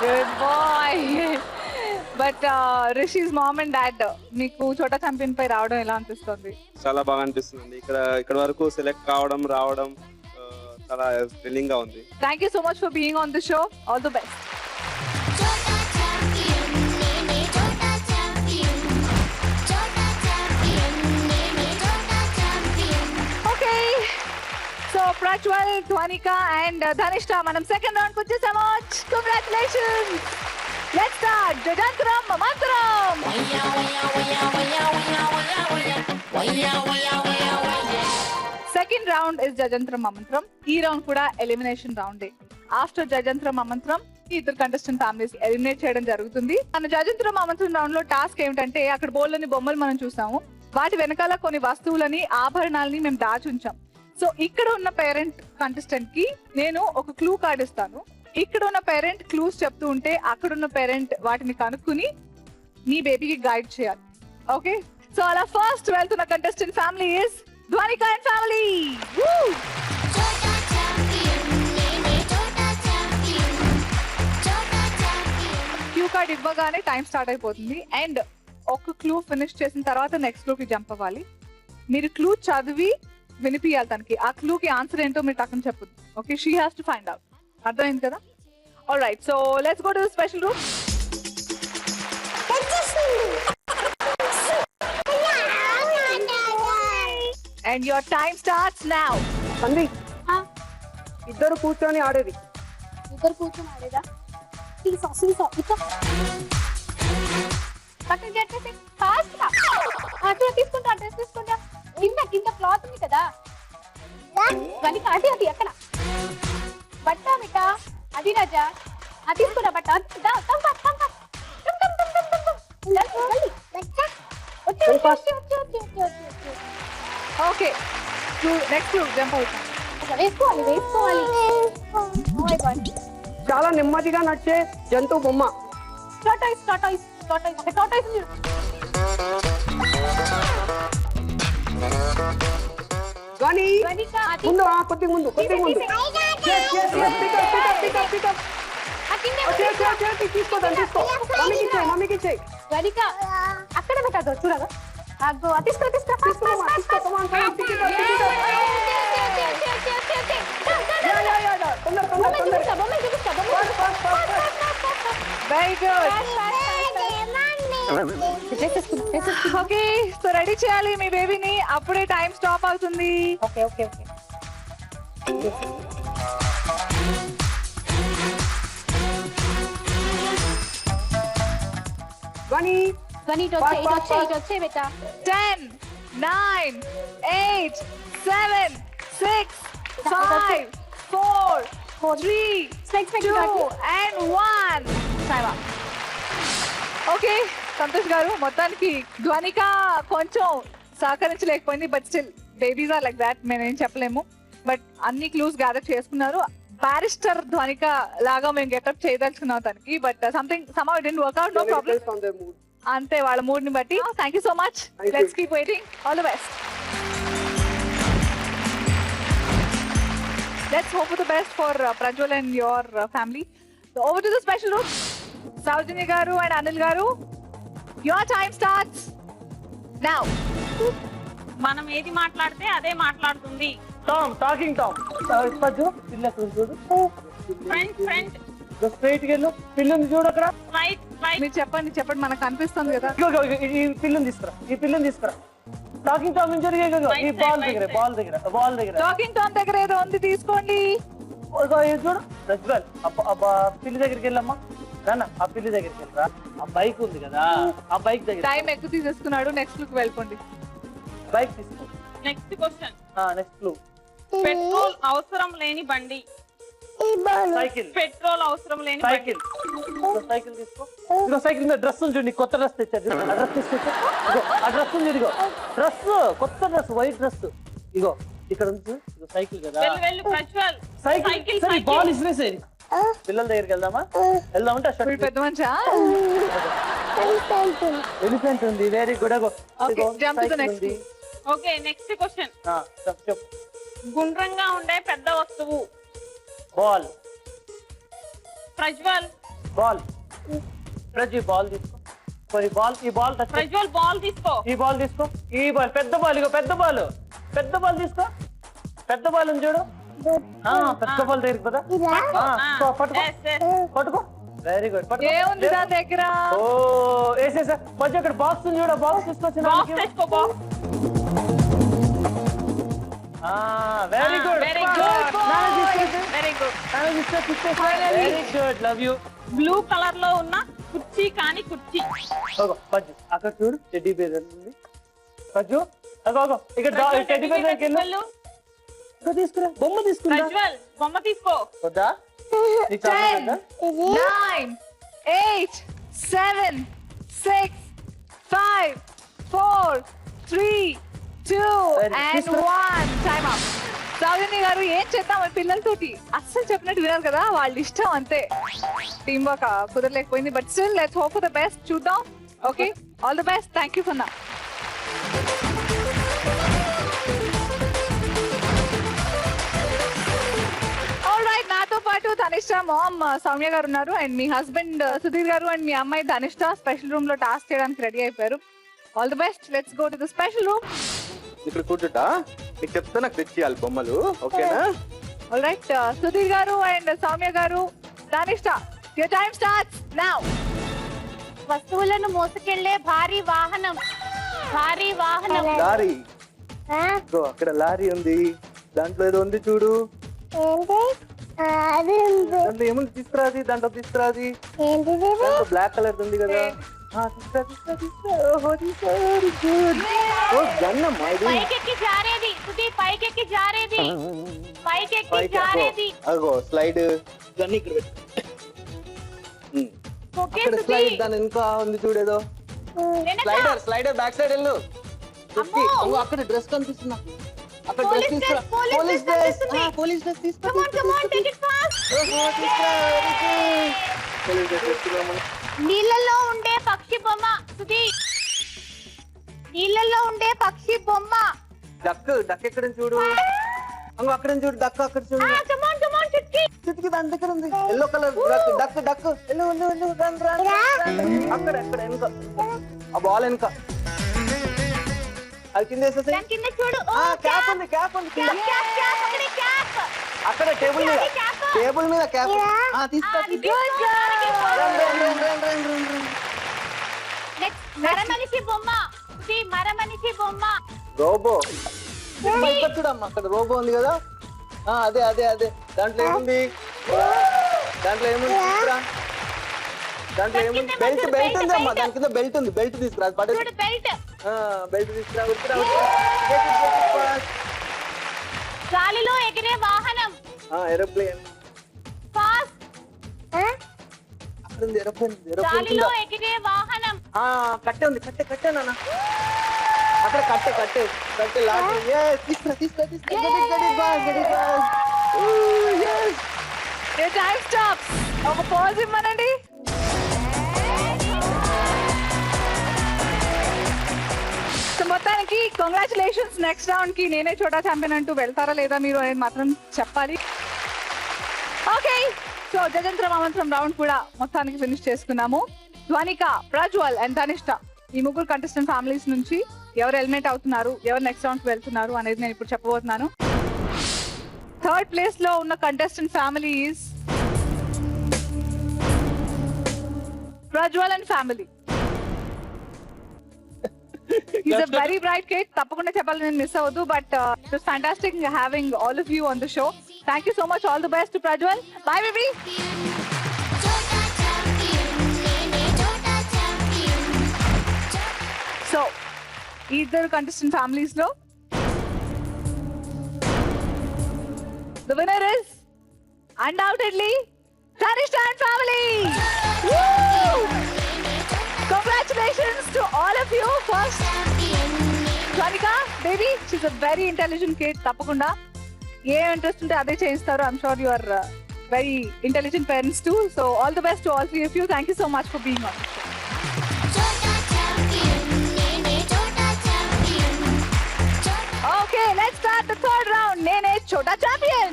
Good boy. But Rishi's mom and dad మీకు చోటా ఛాంపియన్ పై రావడం ఎలా అనిపిస్తుంది?
చాలా బాగా అనిపిస్తుంది. ఇక్కడ వరకు సెలెక్ట్ కావడం రావడం చాలా థ్రిల్లింగ్ గా ఉంది.
Thank you so much for being on the show. All the best. So Prajwal, Dhwanika and Dhanishta, manam second round ku vachesamo. Congratulations. Let's start Jajantram Mantram. Second round is Jajantram Mantram. Ee round kuda elimination round e. After Jajantram Mantram ఇద్దరు contestant families eliminate చేయడం జరుగుతుంది. మన జజంత్రం అమంత్రం round లో task ఏమిటంటే అక్కడ బోల్డ్ని బొమ్మలు మనం చూసాము, వాటి వెనకాల కొన్ని వస్తువులని ఆభరణాలని మేము దాచి ఉంచాం. సో ఇక్కడ ఉన్న పేరెంట్ కంటెస్టెంట్ కి నేను ఒక క్లూ కార్డ్ ఇస్తాను. ఇక్కడ ఉన్న పేరెంట్ క్లూస్ చెప్తూ ఉంటే అక్కడ ఉన్న పేరెంట్ వాటిని కనుక్కుని మీ బేబీకి గైడ్ చేయాలి. ఓకే, సో అలా ఫస్ట్ వెళ్తున్న contestant family is Dwanika and family. Woo! Cue card ఇవ్వగానే టైం స్టార్ట్ అయిపోతుంది అండ్ ఒక క్లూ ఫినిష్ చేసిన తర్వాత నెక్స్ట్ క్లూకి జంప్ అవ్వాలి. మీరు క్లూ చదివి వినిపియాలి తనకి. ఆ క్లూకి ఆన్సర్ ఏంటో మీరు టక్కని చెప్పదు. Okay, she has to find out. అర్థమైంది కదా? All right, so let's go to the special room. And your time starts now.
సంధి ఇద్దరు కూర్చొని ఆడేది.
ఇద్దరు కూర్చొని ఆడేదా? సీసా సీసా ఇక పక్కన చేసేసి ఫాస్ట్ గా అదే తీసుకుంటా డ్రెస్ తీసుకుంటా. కింద కింద క్లాత్ ఉంది కదా వనిక, అది అది ఎక్కడ బట్ట మిట అది రాజా అది తీసుకుంటా బట్ట
ఓకే, నెక్స్ట్ క్లూ జంప్ అవుతాం.
వేసుకోవాలి వేసుకోవాలి. Oh my God.
చాలా నెమ్మదిగా నడిచే జంతువు బొమ్మ.
టాటాయిస్ టాటాయిస్ టాటాయిస్ ఒక టాటాయిస్ ఉంది.
కానీ
వనిక అది
ముందు కొద్దిగా ముందు కొద్దిగా ముందు తీసుకోదాన్ని తీసుకో. మమ్మీకి ఇచ్చేయి, మమ్మీకి ఇచ్చేయి.
వనిక అక్కడ పెట్టదు చూడగా అగ్గో తీసుకో తీసుకో
తీసుకో come on, come on, pick it up, pick it up. తొందర తొందర తొందర.
Very good. Okay, so ready చేయాలి మీ బేబీని. అప్పుడే టైం స్టాప్ అవుతుంది.
ఓకే ఓకే ఓకే
కానీ
వని ఇటు వచ్చే బేటా.
10, 9, 8, 7, 6, 5, 4, 3, 2 and 1. ఓకే సంతోష్ గారు, మొత్తానికి ధ్వనిక కొంచెం సహకరించలేకపోయింది. But still babies are like that, మేమేం చెప్పలేము. బట్ అన్ని క్లూస్ గ్యాదర్ చేసుకున్నారు. బ్యారిస్టర్ ధ్వనిక లాగా మేము గెటప్ చేయదలుచుకున్నాం తనకి. But something somehow it didn't work out. No problem, అంతే వాళ్ళ మూడ్ ని బట్టి. Thank you so much. Let's keep waiting. All the best. Let's hope for the best for Prajwal and your family. So over to the special room. Saujanya garu and Anil garu, your time starts now.
మనం ఏది మాట్లాడితే అదే మాట్లాడుతుంది.
Tom talking Tom. పద్దు పిల్ల చూడు.
Front front
straight గా వెళ్ళు. పిల్లని చూడు అక్కడ.
Right right.
మీరు చెప్పండి చెప్పండి, మనకు కనిపిస్తుంది కదా.
ఈ పిల్లని తీసుకురా, ఈ పిల్లని తీసుకురా. టాకింగ్ టామ్ నుంచి ఈ బాల్ దగ్గర బాల్ దగ్గర బాల్ దగ్గర
టాకింగ్ టామ్ దగ్గర ఏదో ఉంది, తీసుకోండి.
చూడు రజ్వల్, పిల్లి దగ్గరికి వెళ్ళమ్మా. రానా ఆ పిల్లి దగ్గరికి వెళ్ళరా. ఆ బైక్ ఉంది కదా, ఆ బైక్ దగ్గర.
టైం ఎక్కువ తీసేసుకున్నాడు. నెక్స్ట్ లుక్ వెళ్ళిపోండి.
బైక్ తీసుకో.
Next question.
Next clue.
Petrol అవసరం లేని బండి.
సైకిల్.
పెట్రోల్ అవసరం లేని
సైకిల్. సైకిల్ తీసుకో. ఇదిగో సైకిల్ మీద డ్రెస్ ఉంది చూడు. కొత్త డ్రెస్ తెచ్చారు. ఆ డ్రెస్ తీసుకొచ్చా. ఇగో ఆ డ్రెస్ ఉంది. ఇదిగో డ్రెస్, కొత్త డ్రెస్, వైట్ డ్రెస్. ఇగో ఇక్కడ ఉంది. ఇగో సైకిల్ కదా.
వెళ్ళు వెళ్ళు ప్రజ్వల్.
సైకిల్ సరే, బాల్ ఇసిరేసేది. పిల్లల దగ్గరికి వెళ్దామా? వెళ్దామంటే
ఇప్పుడు పెద్ద మనిషా.
ఎలిఫెంట్ ఉంది. Very good.
Okay, jump to the next clue.
Okay next question.
చెప్పు.
గుండ్రంగా ఉండే పెద్ద వస్తువు.
బాల్.
ప్రజ్వల్.
బాల్. ప్రజీ బాల్ తీసుకో. ఈ బాల్
ప్రజ్వల్ బాల్ తీసుకో.
ఈ బాల్ తీసుకో. ఈ బాల్ పెద్ద బాల్. ఇగో పెద్ద బాల్. పెద్ద బాల్ తీసుకో. పెద్ద బాల్ ఉంది చూడు. పెద్ద బాల్ దగ్గరికి పద. పట్టుకో పట్టుకో. Very good.
ఏముంది నా దగ్గర?
ఓ వేసేసా. మధ్య అక్కడ బాక్స్ ఉంది చూడ. బాక్స్ తీసుకొచ్చిన.
బాక్స్ తెచ్చుకో. Box.
Very good.
Very good. Very good.
Very good. Love you.
Blue colour లో ఉన్న కుర్చీ కాని కుర్చీ.
పజ్జు అక్కడ చూడు. టెడ్డీ బేర్ ఉంది. పజ్జు అగో ఇక్కడ టెడ్డీ బేర్ దగ్గరికి వెళ్ళు. తీసుకురా. బొమ్మ తీసుకురా.
ప్రజ్వల్ బొమ్మ తీసుకో.
వద్దా?
10, 9, 8, 7, 6, 5, 4, 3, 2 and 1. Time up. సౌజన్య గారు ఏం చేద్దాం పిల్లలతోటి? అస్సలు చెప్పినట్టు వినారు కదా, వాళ్ళ ఇష్టం అంతే. టీమ్ వర్క్ కుదరలేకపోయింది. But still let's hope for the best. చూద్దాం. Okay, all the best. Thank you for నా. మామ్ సౌమ్య గారు ఉన్నారు అండ్ మీ హస్బెండ్ సుధీర్ గారు అండ్ మీ అమ్మాయి ధనిష్ట స్పెషల్ రూమ్ లో టాస్క్ చేయడానికి రెడీ అయిపోయారు. All the best. Let's go to the special room.
ఇక్కడ కూర్చుంటా నీకు చెప్తా, నాకు తెచ్చియాలి బొమ్మలు. ఓకేనా?
ఆల్ రైట్ సుధీర్ గారు అండ్ సౌమ్య గారు, Dhanishta, your time starts now.
వస్తువులను మోసుకెళ్లే భారీ వాహనం. భారీ వాహనం.
లారీ. ఇదిగో అక్కడ లారీ ఉంది, దాంట్లో ఏదో ఉంది చూడు.
ఏంటి అది ఉంది.
దాంట్లో ఏముంది తీసుకురాది, దాంట్లో తీసుకురాది.
ఏంటిది
దాంట్లో బ్లాక్ కలర్ ఉంది కదా. తీసుకురా తీసుకురా తీసుకురా. ఓహో తీసుకురా. Very good. ఓ గన్నమ్మా ఇది.
పైకెక్కి జారేది. సుధీర్ పైకెక్కి జారేది. పైకెక్కి జారేది.
అగో స్లైడ్. దాన్ని ఇక్కడ పెట్టు.
ఓకే
అక్కడ స్లైడ్,
సుధీర్.
దాని ఇంకా ఉంది చూడేదో. స్లైడర్ స్లైడర్ బ్యాక్ సైడ్ వెళ్ళు. అక్కడ డ్రెస్ కనిపిస్తుంది నాకు. అక్కడ డ్రెస్ తీసుకురా. Police dress. పోలీస్ డ్రెస్ తీసుకురా.
Come on, take it fast.
ఓహో తీసుకురా. Very good. పోలీస్ డ్రెస్ తీసుకురా.
నీళ్ళల్లో ఉండే పక్షి బొమ్మ. సుధీర్ నీళ్ళల్లో ఉండే పక్షి బొమ్మ.
డక్ డక్ ఎక్కడ చూడు. అంగో అక్కడ చూడు, డక్ అక్కడ చూడు.
Come on, Chutki.
చుట్టుకి దాని దగ్గర ఉంది yellow colour duck duck. Yellow yellow yellow run run. అక్కడ అక్కడ వెనక ఆ బాల్ వెనక. అది కింద వేసేసి.
దాని కింద చూడు.
క్యాప్ ఉంది, క్యాప్ ఉంది కింద.
క్యాప్ అక్కడే క్యాప్.
అక్కడ టేబుల్ మీద, టేబుల్ మీద క్యాప్. తీసుకో.
నెక్స్ట్ మరమనిషి బొమ్మ. సుధీర్ మరమనిషి బొమ్మ.
రోబో. చూడమ్మా అక్కడ రోబో ఉంది కదా. అదే అదే అదే. దాంట్లో ఏముంది, దాంట్లో ఏముంది తీసుకురా. దాంట్లో ఏముంది, బెల్ట్ బెల్ట్ ఉంది అమ్మా. దాని కింద బెల్ట్ ఉంది, బెల్ట్ తీసుకురా.
చూడు బెల్ట్.
బెల్ట్ తీసుకురా.
గాలిలో ఎగిరే వాహనం.
ఏరోప్లేన్.
ఫాస్ట్.
అక్కడ ఉంది ఏరోప్లేన్.
గాలిలో ఎగిరే వాహనం.
కట్టె ఉంది, కట్టె కట్టె నాన్న. అక్కడ కట్టె కట్టె కట్టె లాటి. తీసుకురా తీసుకురా తీసుకురా.
Your time stops. ఒక పాజ్ ఇవ్వనండి. సో మొత్తానికి కంగ్రాచులేషన్స్. నెక్స్ట్ రౌండ్ కి నేనే చోటా ఛాంపియన్ అంటూ వెళ్తారా లేదా మీరు అనేది మాత్రం చెప్పాలి. ఓకే, సో జజంత్రం అమంత్రం రౌండ్ కూడా మొత్తానికి ఫినిష్ చేసుకున్నాము. ధ్వనిక, ప్రజ్వల్ అండ్ ధనిష్ట ఈ ముగ్గురు కంటెస్టెంట్ ఫ్యామిలీస్ నుంచి ఎవరు ఎలిమినేట్ అవుతున్నారు, ఎవరు నెక్స్ట్ రౌండ్ కి వెళ్తున్నారు అనేది నేను ఇప్పుడు చెప్పబోతున్నాను. థర్డ్ ప్లేస్ లో ఉన్న contestant family is Prajwal and family. Is a very bright kid. తప్పకుండా చెప్పాలి, నేను మిస్ అవ్వద్దు. But it was fantastic having all of you on the show. Thank you so much. All the best to Prajwal. By baby. So ఇద్దరు contestant families లో the winner is undoubtedly Dhanishta and family. Woo! Congratulations to all of you. First, Dvanika, baby, she's a very intelligent kid. Tappakunda A interest ఉంటే అదే చేయిస్తారు. I'm sure you are very intelligent parents too. So all the best to all three of you. Thank you so much for being on the show. Okay, let's start the third round. Nene Chota Champion.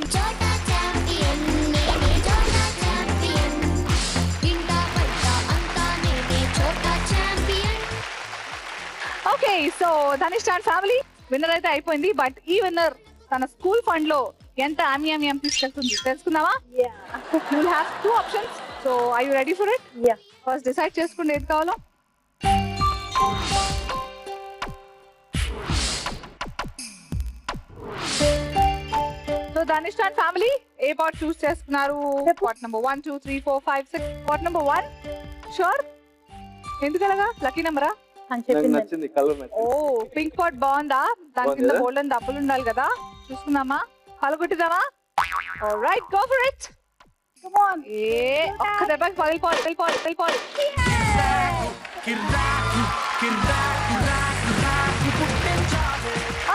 Okay, so Dhanishta and family winner అయితే అయిపోయింది. But ఈ winner తన school fund లో ఎంత ఆమ్యామ్యాం తీసుకెళ్తుంది తెలుసుకుందామా? You will have 2 options. So are you ready for it? Yeah. First decide చేసుకోండి ఏది కావాలో. సో ధనిష్ట అండ్ ఫ్యామిలీ ఏ పార్ట్ చూస్ చేసుకున్నారు? Part number 1 2 3 4 5 6. Part number 1 sure. ఎందుకలాగా లక్కీ నెంబరా?
నచ్చింది కలర్.
ఓ పింక్ పాట్ బాగుందా? దాని కింద గోల్డెన్ డబ్బులు ఉండాలి కదా. చూసుకుందామా? పలగొట్టిద్దామా? Alright, go for it. Come on. ఏ ఒక్క దెబ్బకి పగిలిపోవాలి.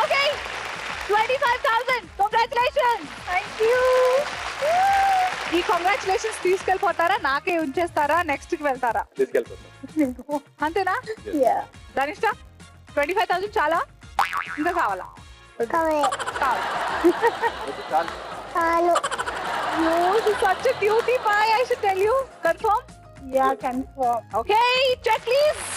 ఓకే, 25,000. కంగ్రాచులేషన్స్. Thank you. ఈ కంగ్రాచులేషన్స్ తీసుకెళ్ళిపోతారా, నాకే ఉంచేస్తారా, నెక్స్ట్ కి వెళ్తారా?
తీసుకెళ్ళిపోతాం.
అంతేనా? ధనిష్ట 25,000 చాలా, ఇంకా కావాలా?
చాలు.
She's such a cutie pie, I should tell you. Confirm?
Yeah, confirm.
Okay, checklist.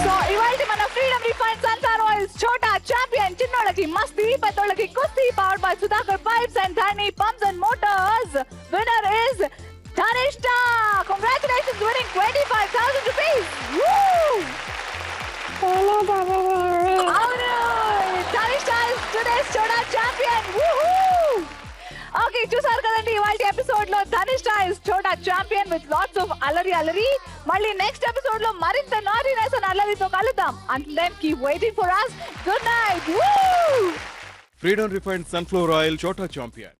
So ఇవాళ మన freedom refine sunflower oils Chota champion చిన్నోళ్ళకి మస్తీ పెద్దోళ్ళకి కుస్తీ powered by Sudhakar pipes and Dharni pumps and motors winner is Tanishta. Congratulations, winning 25,000 rupees. Woo! అవును, Tanishta is today's చోటా champion. Woohoo! Okay, చూసారు కదండి ఇవాళ ఎపిసోడ్ లో ధనిష్ఠ ఇస్ చోటా ఛాంపియన్ విత్ లాట్స్ ఆఫ్ అలరి. మళ్ళీ నెక్స్ట్ ఎపిసోడ్ లో మరింత నాటీనెస్ అండ్ అల్లరితో కలుద్దాం. Until then, keep waiting for us. Good night. Woo!
Freedom Refined Sunflower Oil Chota Champion.